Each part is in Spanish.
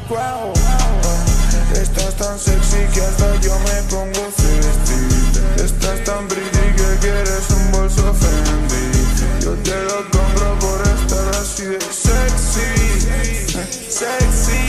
Wow. Estás tan sexy que hasta yo me pongo thirsty. Estás tan pretty que quieres un bolso Fendi. Yo te lo compro por estar así de sexy. Sexy.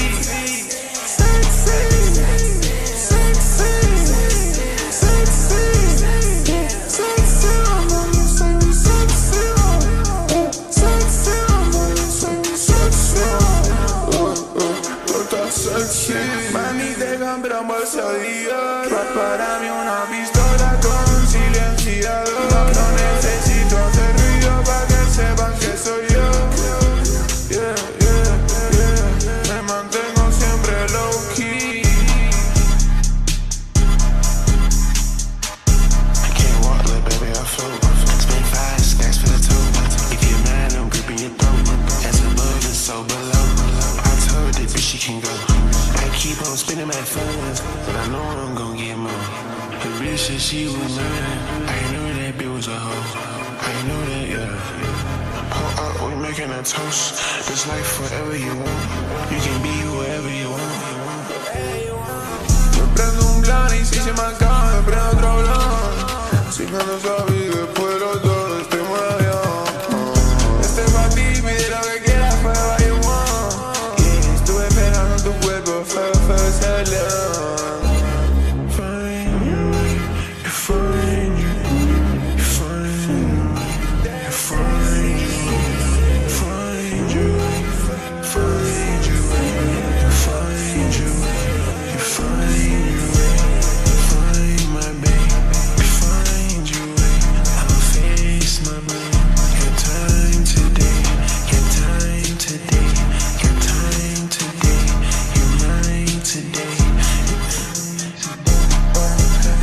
Mami, te compré un bolso Dior. Para mí una pistola con silenciador. No necesito hacer ruido para que sepan que soy yo. Yeah, yeah, yeah. Me mantengo siempre low key. I can't walk, little baby, I float. Spin 5 stacks for the tote. If you're mad, I'm gripping your throat. As above and so below. I told that bitch she can go. I keep on spending my funds, but I know I'm gon' get more. The bitch said she was mine. I knew that bitch was a hoe. I know that, yeah. Pull up, we making a toast. This life forever you want. You can be whoever you want. Me prendo un blunt y si se me acaba me prendo otro blunt. Si no lo sabes después los dos estemos avión. Este pa' ti, pide lo que quieras, forever you want. Yeah, estuve esperando tu cuerpo, feo, feo ese león.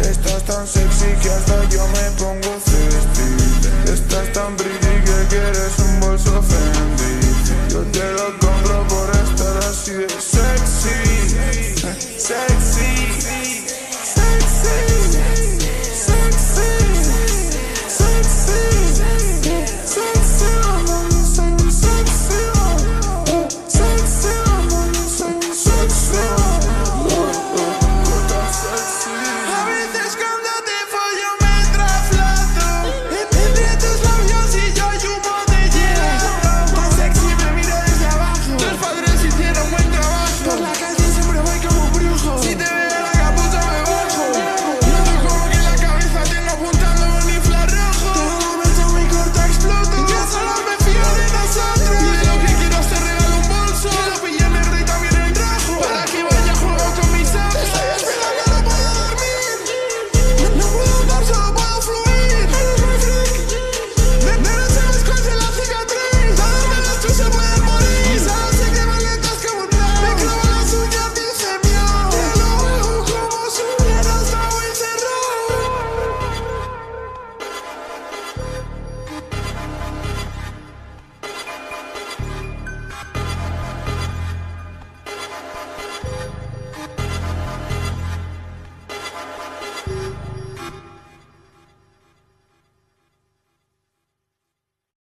Estás tan sexy que hasta yo me pongo thirsty. Estás tan pretty que quieres un bolso Fendi. Yo te lo compro por estar así de sexy.